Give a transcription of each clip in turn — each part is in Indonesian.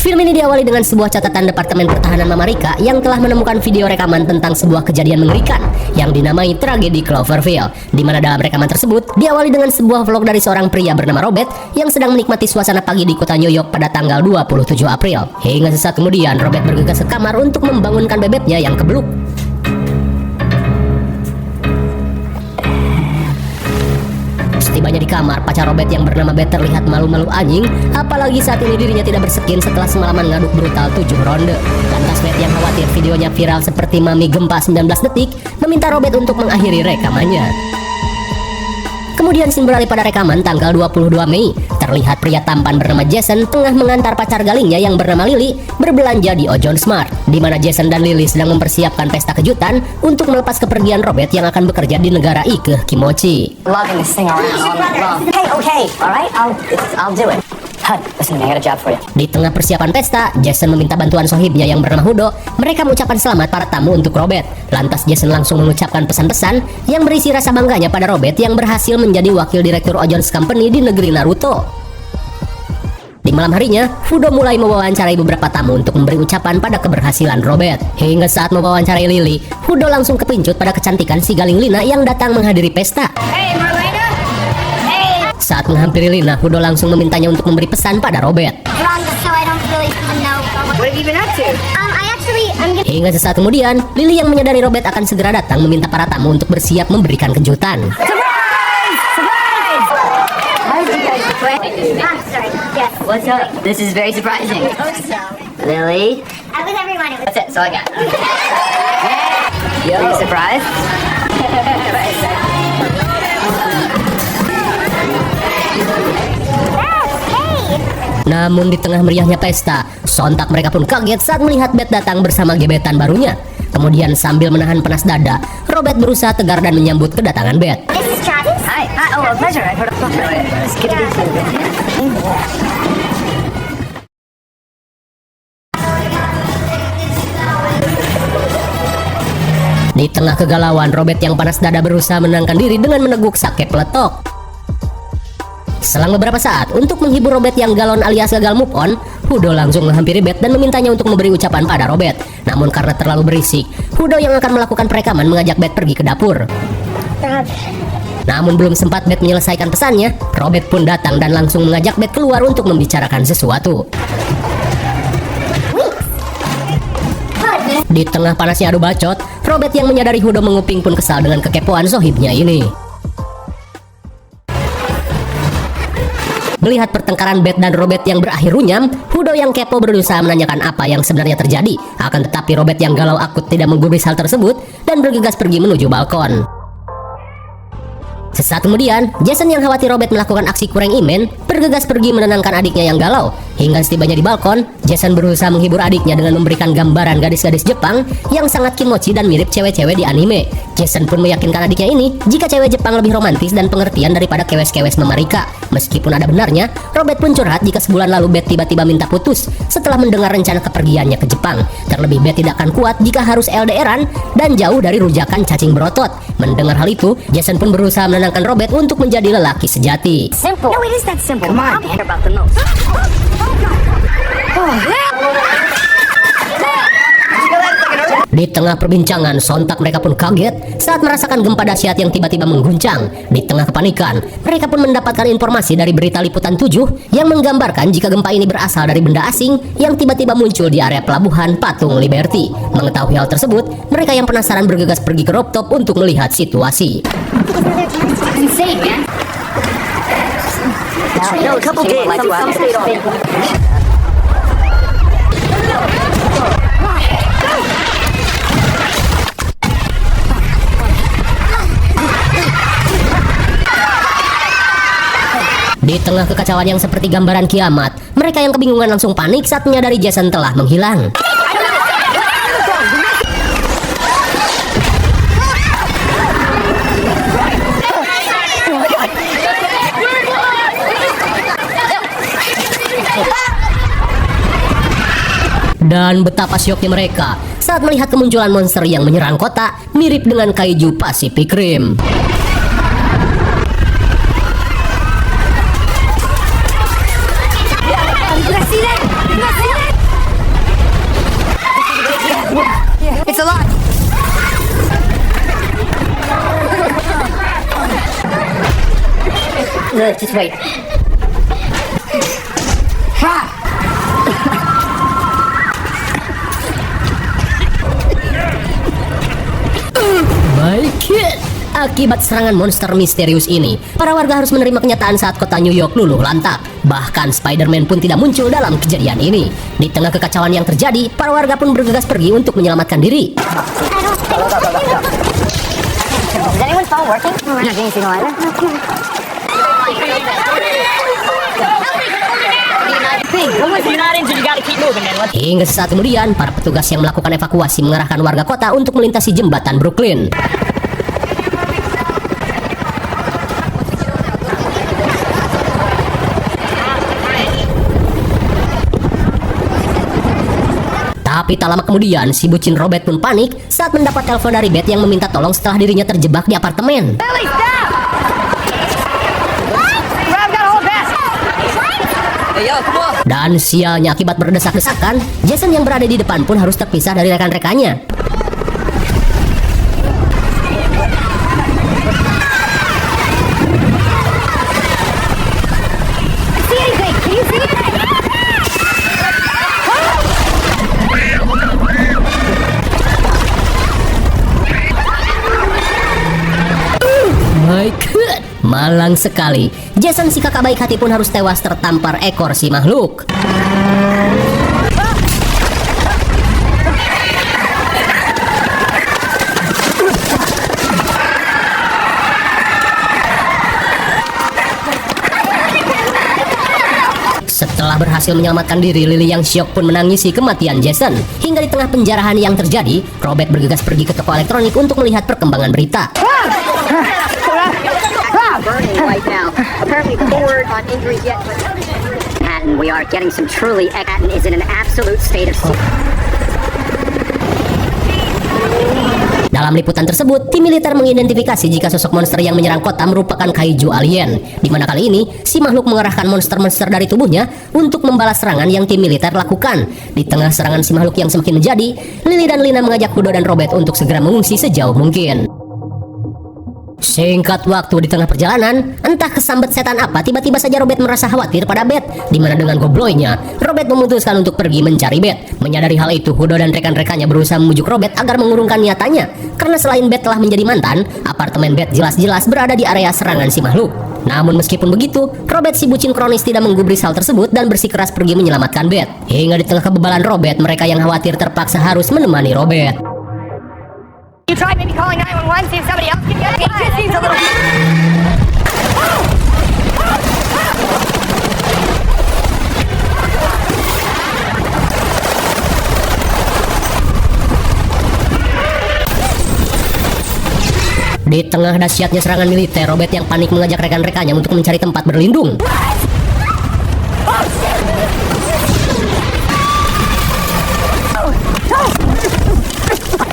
Film ini diawali dengan sebuah catatan Departemen Pertahanan Amerika yang telah menemukan video rekaman tentang sebuah kejadian mengerikan yang dinamai tragedi Cloverfield, di mana dalam rekaman tersebut diawali dengan sebuah vlog dari seorang pria bernama Robert yang sedang menikmati suasana pagi di kota New York pada tanggal 27 April. Hingga sesaat kemudian Robert bergegas ke kamar untuk membangunkan bebeknya yang kebluk. Setibanya di kamar, pacar Robert yang bernama Beth terlihat malu-malu anjing, apalagi saat ini dirinya tidak bersekin setelah semalaman ngaduk brutal 7 ronde. Lantas Beth yang khawatir videonya viral seperti mami gempa 19 detik, meminta Robert untuk mengakhiri rekamannya. Kemudian scene beralih pada rekaman tanggal 22 Mei. Terlihat pria tampan bernama Jason tengah mengantar pacar galingnya yang bernama Lily berbelanja di Ojon Smart, di mana Jason dan Lily sedang mempersiapkan pesta kejutan untuk melepas kepergian Robert yang akan bekerja di negara Ike Kimochi. Lugging this thing around all night long. Hey, okay, all right, I'll do it. Hud, listen, I got a job for you. Di tengah persiapan pesta, Jason meminta bantuan sohibnya yang bernama Hudo. Mereka mengucapkan selamat para tamu untuk Robert. Lantas Jason langsung mengucapkan pesan-pesan yang berisi rasa bangganya pada Robert yang berhasil menjadi wakil direktur Ojon's Company di negeri Naruto. Di malam harinya, Hudo mulai mewawancarai beberapa tamu untuk memberi ucapan pada keberhasilan Robert. Hingga saat mewawancarai Lily, Hudo langsung kepincut pada kecantikan si Galing Lina yang datang menghadiri pesta. Hey, Marlena. Saat menghampiri Lina, Hudo langsung memintanya untuk memberi pesan pada Robert. Hingga sesaat kemudian, Lily yang menyadari Robert akan segera datang meminta para tamu untuk bersiap memberikan kejutan. What's up? This is very surprising. Lily? That's it, that's all I got. Yo. Are you surprised? Namun di tengah meriahnya pesta, sontak mereka pun kaget saat melihat Beth datang bersama gebetan barunya. Kemudian sambil menahan panas dada, Robert berusaha tegar dan menyambut kedatangan Beth. This is Travis. Hi. Oh, a pleasure. I've heard of It's good to meet you. Di tengah kegalauan, Robert yang panas dada berusaha menenangkan diri dengan meneguk sake peletok. Selang beberapa saat, untuk menghibur Robert yang galon alias gagal move on, Hudo langsung menghampiri Beth dan memintanya untuk memberi ucapan pada Robert. Namun karena terlalu berisik, Hudo yang akan melakukan perekaman mengajak Beth pergi ke dapur. Namun belum sempat Beth menyelesaikan pesannya, Robert pun datang dan langsung mengajak Beth keluar untuk membicarakan sesuatu. Di tengah panasnya adu bacot, Robert yang menyadari Hudo menguping pun kesal dengan kekepoan sohibnya ini. Melihat pertengkaran Beth dan Robert yang berakhir runyam, Hudo yang kepo berusaha menanyakan apa yang sebenarnya terjadi. Akan tetapi Robert yang galau akut tidak menggubris hal tersebut dan bergegas pergi menuju balkon. Sesaat kemudian, Jason yang khawatir Robert melakukan aksi kurang imen, bergegas pergi menenangkan adiknya yang galau. Hingga setibanya di balkon, Jason berusaha menghibur adiknya dengan memberikan gambaran gadis-gadis Jepang yang sangat kimochi dan mirip cewek-cewek di anime. Jason pun meyakinkan adiknya ini jika cewek Jepang lebih romantis dan pengertian daripada kewes-kewes Amerika. Meskipun ada benarnya, Robert pun curhat jika sebulan lalu Beth tiba-tiba minta putus setelah mendengar rencana kepergiannya ke Jepang. Terlebih Beth tidak akan kuat jika harus LDRan dan jauh dari rujakan cacing berotot. Mendengar hal itu, Jason pun berusaha menenangkan Robert untuk menjadi lelaki sejati. Simple. No, it is that simple. Come on. I care about the nose. Di tengah perbincangan, sontak mereka pun kaget saat merasakan gempa dahsyat yang tiba-tiba mengguncang. Di tengah kepanikan, mereka pun mendapatkan informasi dari berita liputan 7 yang menggambarkan jika gempa ini berasal dari benda asing yang tiba-tiba muncul di area pelabuhan Patung Liberty. Mengetahui hal tersebut, mereka yang penasaran bergegas pergi ke rooftop untuk melihat situasi. Insane, man. No, a couple days. Some stayed on. Di tengah kekacauan yang seperti gambaran kiamat, mereka yang kebingungan langsung panik saat menyadari Jason telah menghilang. Dan betapa syoknya mereka saat melihat kemunculan monster yang menyerang kota mirip dengan kaiju Pacific Rim. Just wait. My kid. Akibat serangan monster misterius ini, para warga harus menerima kenyataan saat kota New York luluh lantak. Bahkan Spider-Man pun tidak muncul dalam kejadian ini. Di tengah kekacauan yang terjadi, para warga pun bergegas pergi untuk menyelamatkan diri. Is anyone's phone working? We're not getting signal either. Hingga sesaat kemudian, para petugas yang melakukan evakuasi mengarahkan warga kota untuk melintasi jembatan Brooklyn. Tapi tak lama kemudian, si bucin Robert pun panik saat mendapat telepon dari Beth yang meminta tolong setelah dirinya terjebak di apartemen. Lily, stop! Rob got a hold fast. Hey, yo, come on. Dan sialnya akibat berdesak-desakan, Jason yang berada di depan pun harus terpisah dari rekan-rekannya. See anything? Can you see it? My God, malang sekali. Jason si kakak baik hati pun harus tewas tertampar ekor si makhluk. Setelah berhasil menyelamatkan diri, Lily yang syok pun menangisi kematian Jason. Hingga di tengah penjarahan yang terjadi, Robert bergegas pergi ke toko elektronik untuk melihat perkembangan berita. Burning right now. Apparently, the word on injuries yet. Manhattan, we are getting some truly. Manhattan is in an absolute state of. Dalam liputan tersebut, tim militer mengidentifikasi jika sosok monster yang menyerang kota merupakan kaiju alien, di mana kali ini si makhluk mengerahkan monster-monster dari tubuhnya untuk membalas serangan yang tim militer lakukan. Di tengah serangan si makhluk yang semakin menjadi, Lily dan Lina mengajak Hudo dan Robert untuk segera mengungsi sejauh mungkin. Singkat waktu di tengah perjalanan, entah kesambet setan apa, tiba-tiba saja Robert merasa khawatir pada Beth, di mana dengan gobloynya, Robert memutuskan untuk pergi mencari Beth. Menyadari hal itu, Hudo dan rekan-rekannya berusaha membujuk Robert agar mengurungkan niatannya, karena selain Beth telah menjadi mantan, apartemen Beth jelas-jelas berada di area serangan si makhluk. Namun meskipun begitu, Robert si bucin kronis tidak menggubris hal tersebut dan bersikeras pergi menyelamatkan Beth. Hingga di tengah kebebalan Robert, mereka yang khawatir terpaksa harus menemani Robert. You try maybe calling 911, see if somebody else can get it. It just seems a little. Di tengah dahsyatnya serangan militer, Robert yang panik mengajak rekan-rekannya untuk mencari tempat berlindung.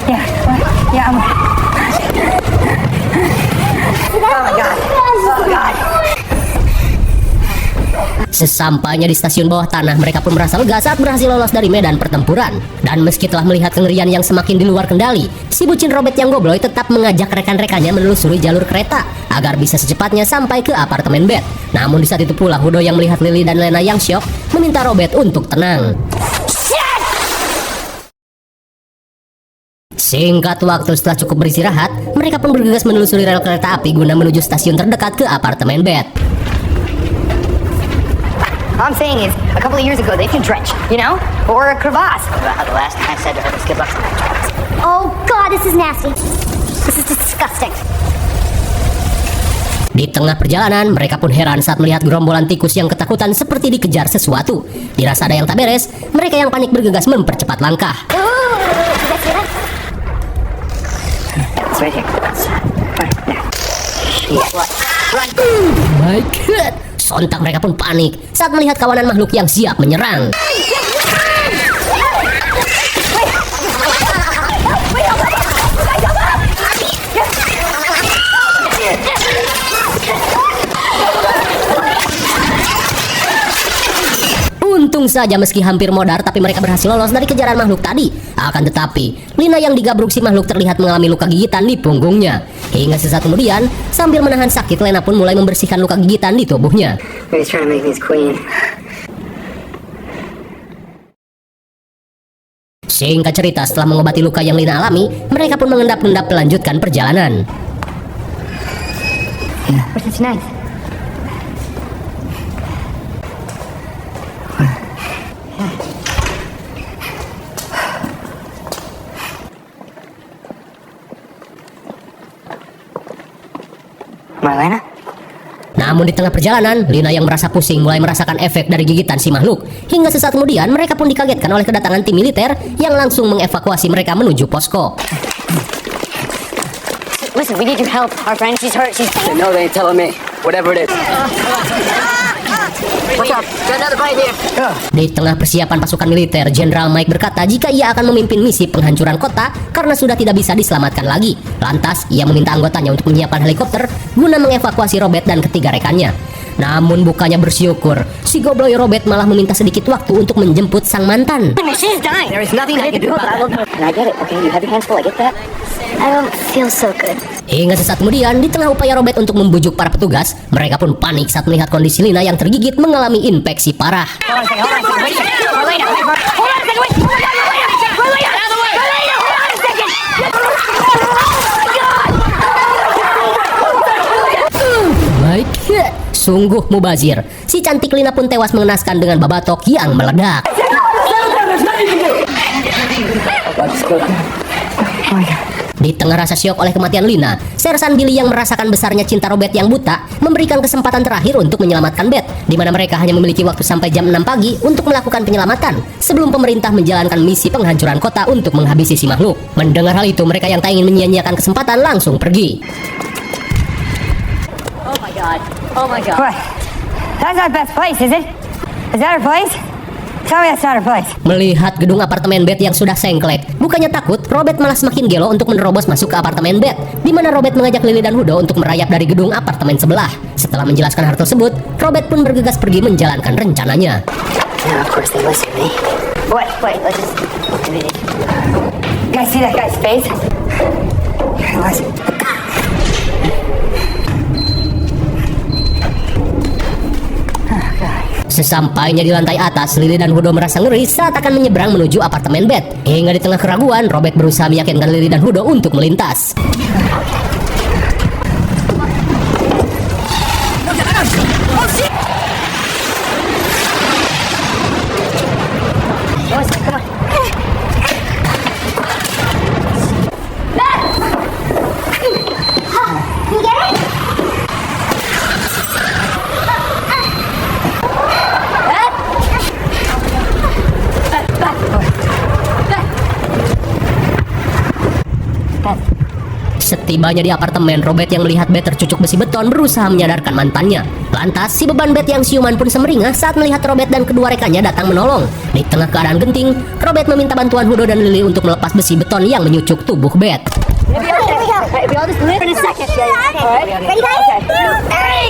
Yeah, oh my God. Oh God. Sesampainya di stasiun bawah tanah, mereka pun merasa lega saat berhasil lolos dari medan pertempuran. Dan meski telah melihat kengerian yang semakin di luar kendali, si bucin Robert yang gobloy tetap mengajak rekan-rekannya menelusuri jalur kereta agar bisa secepatnya sampai ke apartemen Beth. Namun di saat itu pula, Hudo yang melihat Lily dan Lena yang syok meminta Robert untuk tenang. Singkat waktu setelah cukup beristirahat, mereka pun bergegas menelusuri rel kereta api guna menuju stasiun terdekat ke apartemen Beth. All I'm saying is, a couple of years ago, they can drench, you know? Or a crevasse. The last time I said to her was good luck. Oh God, this is nasty. This is disgusting. Di tengah perjalanan, mereka pun heran saat melihat gerombolan tikus yang ketakutan seperti dikejar sesuatu. Dirasa ada yang tak beres, mereka yang panik bergegas mempercepat langkah. It's right here. Right there. Yeah. Run. My God! Sontak mereka pun panik saat melihat kawanan makhluk yang siap menyerang. Untung saja meski hampir modar tapi mereka berhasil lolos dari kejaran makhluk tadi. Akan tetapi, Lina yang digabruk si makhluk terlihat mengalami luka gigitan di punggungnya. Hingga sesaat kemudian, sambil menahan sakit, Lena pun mulai membersihkan luka gigitan di tubuhnya. He's trying to make me his queen. Singkat cerita, setelah mengobati luka yang Lina alami, mereka pun mengendap-endap melanjutkan perjalanan. What's next? Marlena? Namun di tengah perjalanan, Lina yang merasa pusing mulai merasakan efek dari gigitan si makhluk. Hingga sesaat kemudian, mereka pun dikagetkan oleh kedatangan tim militer yang langsung mengevakuasi mereka menuju posko. Listen, we need your help. Our friend, she's hurt. No, they ain't telling me. Whatever it is. What's up? Got another bite here. Di tengah persiapan pasukan militer, Jenderal Mike berkata jika ia akan memimpin misi penghancuran kota karena sudah tidak bisa diselamatkan lagi. Lantas, ia meminta anggotanya untuk menyiapkan helikopter guna mengevakuasi Robert dan ketiga rekannya. Namun bukannya bersyukur, si gobloy Robert malah meminta sedikit waktu untuk menjemput sang mantan. She's dying. There is nothing I can do about it. And I get it. Okay, you have your hands full. I get that. I don't feel so good. Hingga sesaat kemudian, di tengah upaya Robert untuk membujuk para petugas, mereka pun panik saat melihat kondisi Lina yang tergigit mengalami infeksi parah. Hold on a second. Hold on a second. Wait a second. Marlena, hold on a second. Wait. Marlena, out of the way. Marlena, hold on a second. My God, sungguh mubazir. Si cantik Lina pun tewas mengenaskan dengan babatok yang meledak. Di tengah rasa syok oleh kematian Lina, Sersan Billy yang merasakan besarnya cinta Robert yang buta memberikan kesempatan terakhir untuk menyelamatkan Beth, di mana mereka hanya memiliki waktu sampai jam 6 pagi untuk melakukan penyelamatan sebelum pemerintah menjalankan misi penghancuran kota untuk menghabisi si makhluk. Mendengar hal itu, mereka yang tak ingin menyia-nyiakan kesempatan langsung pergi. Oh my god. Oh my god. What? That's our best place, is it? Is that our place? Tell me that's not our place. Melihat gedung apartemen Beth yang sudah sengklek, bukannya takut, Robert malah semakin gelo untuk menerobos masuk ke apartemen Beth, di mana Robert mengajak Lily dan Hudo untuk merayap dari gedung apartemen sebelah. Setelah menjelaskan hal tersebut, Robert pun bergegas pergi menjalankan rencananya. Now, of course, they listen to me. What? Wait, let's just do this. You guys see that guy's face? Here, listen. Sesampainya di lantai atas, Lily dan Hudo merasa ngeri saat akan menyeberang menuju apartemen Beth. Hingga di tengah keraguan, Robert berusaha meyakinkan Lily dan Hudo untuk melintas. Setibanya di apartemen, Robert yang melihat Beth tercucuk besi beton berusaha menyadarkan mantannya. Lantas, si beban Beth yang siuman pun semeringah saat melihat Robert dan kedua rekannya datang menolong. Di tengah keadaan genting, Robert meminta bantuan Hudo dan Lily untuk melepas besi beton yang menyucuk tubuh Beth. We all just live in a second. Alright. Ready, guys? Hey!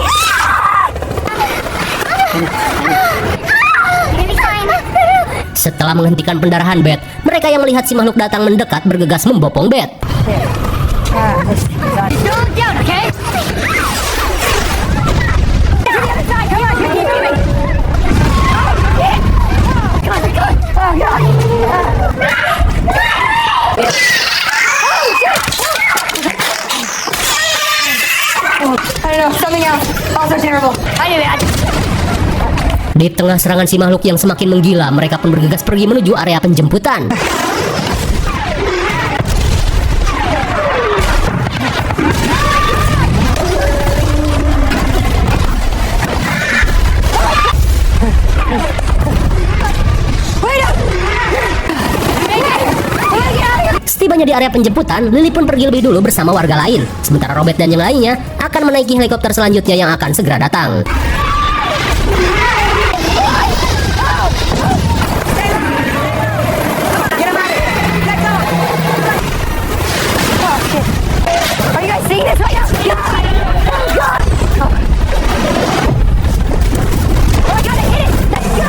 Setelah menghentikan pendarahan Beth, mereka yang melihat si makhluk datang mendekat bergegas membopong Beth. Just go down, okay? I don't know, something else. Also terrible. I knew it. Di tengah serangan si makhluk yang semakin menggila, mereka pun bergegas pergi menuju area penjemputan. Setibanya di area penjemputan, Lily pun pergi lebih dulu bersama warga lain. Sementara Robert dan yang lainnya akan menaiki helikopter selanjutnya yang akan segera datang. Are you guys seeing this right now? Oh, God! Oh, I gotta hit it! Let's go!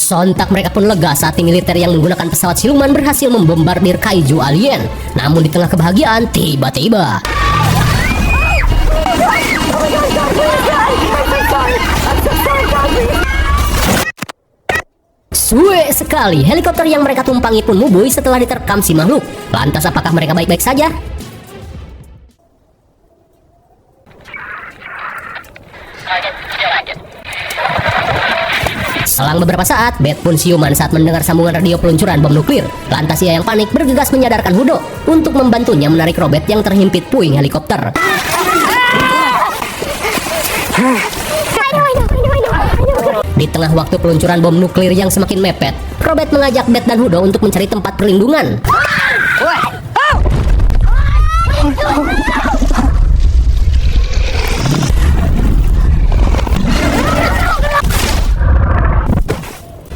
Sontak mereka pun lega saat tim militer yang menggunakan pesawat siluman berhasil membombardir kaiju alien. Namun di tengah kebahagiaan, tiba-tiba suwe sekali, helikopter yang mereka tumpangi pun mubui setelah diterkam si makhluk. Lantas apakah mereka baik-baik saja? Selang beberapa saat, Beth pun siuman saat mendengar sambungan radio peluncuran bom nuklir. Lantas ia yang panik bergegas menyadarkan Hudo untuk membantunya menarik Robert yang terhimpit puing helikopter. Di tengah waktu peluncuran bom nuklir yang semakin mepet, Robert mengajak Beth dan Hudo untuk mencari tempat perlindungan.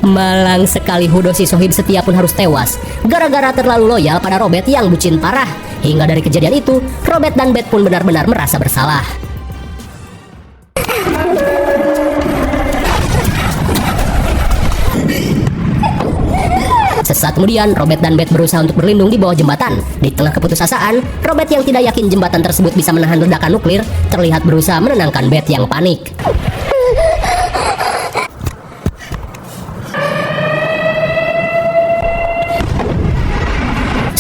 Malang sekali, Hudo si sohib setia pun harus tewas gara-gara terlalu loyal pada Robert yang bucin parah. Hingga dari kejadian itu, Robert dan Beth pun benar-benar merasa bersalah. Sesaat kemudian, Robert dan Beth berusaha untuk berlindung di bawah jembatan. Di tengah keputusasaan, Robert yang tidak yakin jembatan tersebut bisa menahan ledakan nuklir terlihat berusaha menenangkan Beth yang panik.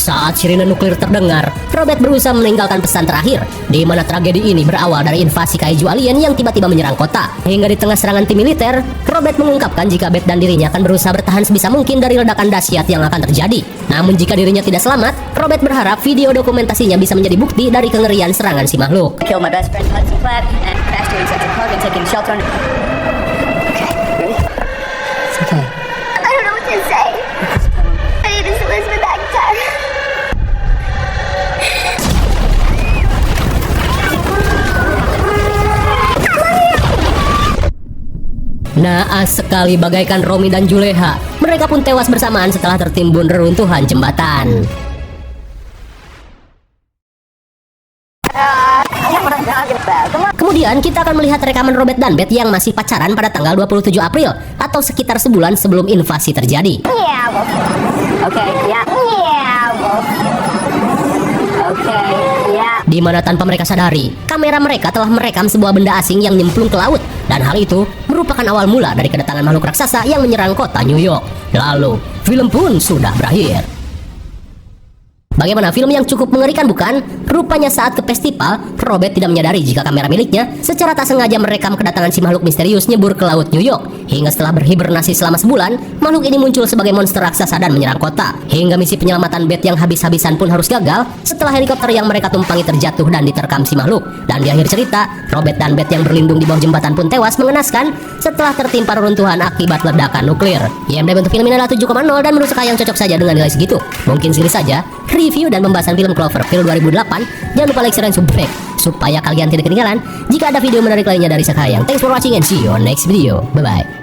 Saat sirine nuklir terdengar, Robert berusaha meninggalkan pesan terakhir, di mana tragedi ini berawal dari invasi kaiju alien yang tiba-tiba menyerang kota. Hingga di tengah serangan tim militer, Robert mengungkapkan jika Beth dan dirinya akan berusaha bertahan sebisa mungkin dari ledakan dahsyat yang akan terjadi. Namun jika dirinya tidak selamat, Robert berharap video dokumentasinya bisa menjadi bukti dari kengerian serangan si makhluk. Killed my best friend Hudson Platt and crashed during such a plug and taking shelter under... I don't know what to say. My name is Elizabeth Akhtar. Naas sekali, bagaikan Romi dan Juleha, mereka pun tewas bersamaan setelah tertimbun reruntuhan jembatan. Kemudian kita akan melihat rekaman Robert dan Beth yang masih pacaran pada tanggal 27 April atau sekitar sebulan sebelum invasi terjadi. Yeah, well. Okay, yeah. Yeah, well. Okay, yeah. Di mana tanpa mereka sadari, kamera mereka telah merekam sebuah benda asing yang nyemplung ke laut. Dan hal itu merupakan awal mula dari kedatangan makhluk raksasa yang menyerang kota New York. Lalu, film pun sudah berakhir. Bagaimana film yang cukup mengerikan bukan? Rupanya saat ke festival, Robert tidak menyadari jika kamera miliknya secara tak sengaja merekam kedatangan si makhluk misterius nyebur ke laut New York. Hingga setelah berhibernasi selama sebulan, makhluk ini muncul sebagai monster raksasa dan menyerang kota. Hingga misi penyelamatan Beth yang habis-habisan pun harus gagal setelah helikopter yang mereka tumpangi terjatuh dan diterkam si makhluk. Dan di akhir cerita, Robert dan Beth yang berlindung di bawah jembatan pun tewas mengenaskan setelah tertimpa reruntuhan akibat ledakan nuklir. IMDb untuk film ini adalah 7,0 dan menurut saya yang cocok saja dengan nilai segitu. Mungkin segini saja review dan pembahasan film Cloverfield 2008. Jangan lupa like, share, dan subscribe supaya kalian tidak ketinggalan jika ada video menarik lainnya dari Sekayang. Thanks for watching and see you on next video. Bye bye.